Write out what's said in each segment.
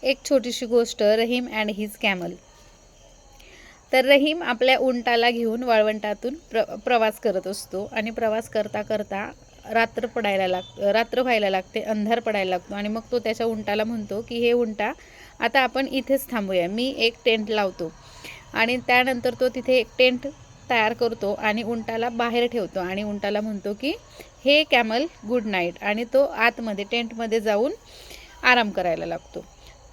एक छोटीशी गोष्ट, रहीम अँड हिज कॅमल. तर रहीम आपल्या उंटाला घेऊन वाळवंटातून प्रवास करत असतो आणि प्रवास करता करता रात्र व्हायला लागते, अंधार पडायला लागतो आणि मग तो त्याच्या उंटाला म्हणतो की हे उंटा, आता आपण इथेच थांबूया, मी एक टेंट लावतो. आणि त्यानंतर तो तिथे एक टेंट तयार करतो आणि उंटाला बाहेर ठेवतो आणि उंटाला म्हणतो की हे कॅमल गुड नाईट, आणि तो आतमध्ये टेंटमध्ये जाऊन आराम करायला लागतो.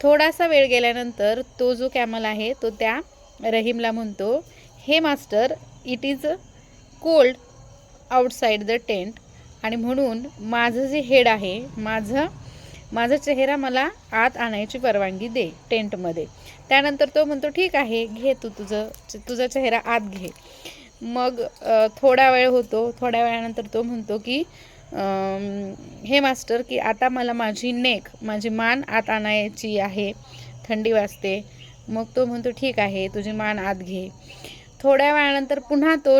थोडासा वेळ गेल्यानंतर तो जो कॅमल आहे तो त्या रहीमला म्हणतो, हे master, it is cold outside the tent, आणि म्हणून माझं जे हेड आहे, माझा चेहरा मला आत आणायची परवानगी दे टेंटमध्ये. त्यानंतर तो म्हणतो ठीक आहे, घे तुझा चेहरा आत घे. मग थोडा वेळ होतो. थोड्या वेळानंतर तो म्हणतो की हे मास्टर, की आता मला माझी मान आत आणायची आहे, थंडी वाजते. मग तो म्हणतो ठीक आहे, तुझी मान आत घे. थोड्या वेळानंतर पुन्हा तो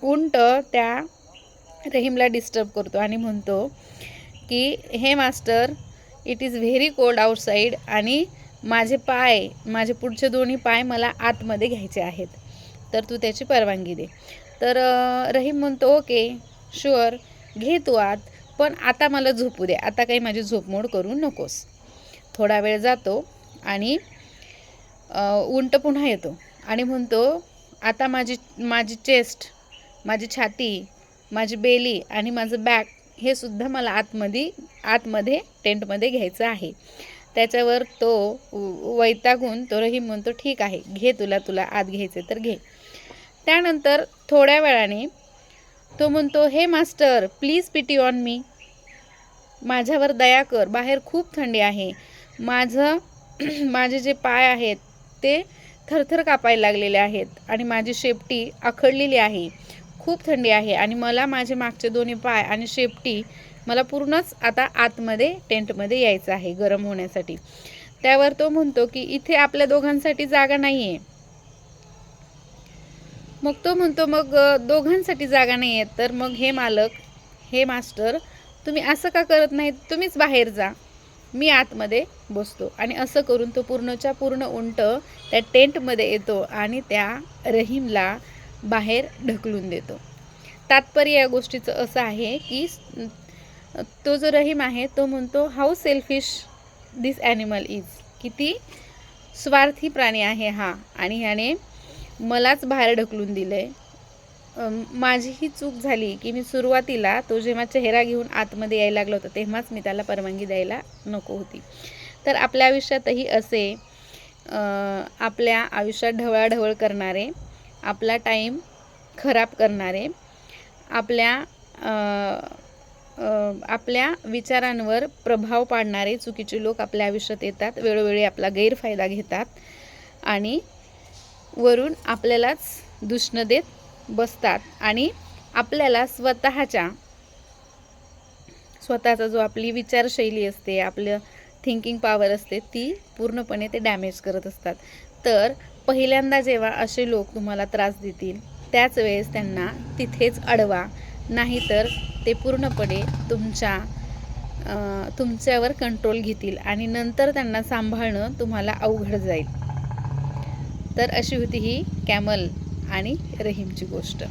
उंट त्या रहीमला डिस्टर्ब करतो आणि म्हणतो की हे master, it is very cold outside, आणि माझे पुढचे दोन्ही पाय मला आतमध्ये घ्यायचे आहेत, तर तू त्याची परवानगी दे. तर रहीम म्हणतो ओके शुअर, घे तू आत, पण आता मला झोपू दे, आता काही माझी झोपमोड करू नकोस. थोडा वेळ जातो आणि उंट पुन्हा येतो आणि म्हणतो आता माझी चेस्ट, माझी छाती, माझी बेली आणि माझं बॅक हे सुद्धा मला आतमध्ये टेंटमध्ये घ्यायचं आहे. त्याच्यावर तो वैतागून तो रहीम म्हणतो ठीक आहे, घे, तुला आत घ्यायचे तर घे. त्यानंतर थोड्या वेळाने तो म्हणतो हे master, please pity on me, माझ्यावर दया कर, बाहेर खूप थंडी आहे, माझे जे पाय आहेत ते थरथर कापायला लागलेले आहेत आणि माझी शेपटी आखडलेली आहे, खूप थंडी आहे आणि मला माझे मागचे दोन्ही पाय आणि शेपटी मला पूर्णच आता आतमध्ये टेंटमध्ये यायचं आहे गरम होण्यासाठी. त्यावर तो म्हणतो की इथे आपल्या दोघांसाठी जागा नाही आहे. मग तो म्हणतो मग दोघांसाठी जागा नाही आहे तर मग हे मालक, हे मास्टर, तुम्ही असं का करत नाही, तुम्हीच बाहेर जा, मी आतमध्ये बसतो. आणि असं करून तो पूर्णच्या पूर्ण उंट त्या टेंटमध्ये येतो आणि त्या रहीमला बाहेर ढकलून देतो. तात्पर्य या गोष्टीचं असं आहे की तो जो रहीम आहे तो म्हणतो how selfish this animal is, किती स्वार्थी प्राणी आहे हा, आणि ह्याने मलाच बाहेर ढकलून दिलं आहे. माझी ही चूक झाली की मी सुरुवातीला तो जेव्हा चेहरा घेऊन आतमध्ये यायला लागला होता तेव्हाच मी त्याला परवानगी द्यायला नको होती. तर आपल्या आयुष्यातही असे आपल्या आयुष्यात ढवळाढवळ करणारे, आपला टाईम खराब करणारे, आपल्या विचारांवर प्रभाव पाडणारे चुकीचे लोक आपल्या आयुष्यात येतात, वेळोवेळी आपला गैरफायदा घेतात आणि वरून आपल्यालाच दूषणं देत बसतात आणि आपल्याला स्वतःचा जो आपली विचारशैली असते, आपलं थिंकिंग पॉवर असते, ती पूर्णपणे ते डॅमेज करत असतात. तर पहिल्यांदा जेव्हा असे लोक तुम्हाला त्रास देतील त्याच वेळेस त्यांना तिथेच अडवा, नाहीतर ते पूर्णपणे तुमच्यावर कंट्रोल घेतील आणि नंतर त्यांना सांभाळणं तुम्हाला अवघड जाईल. तर अशी होती ही कॅमल आणि रहीमची गोष्ट.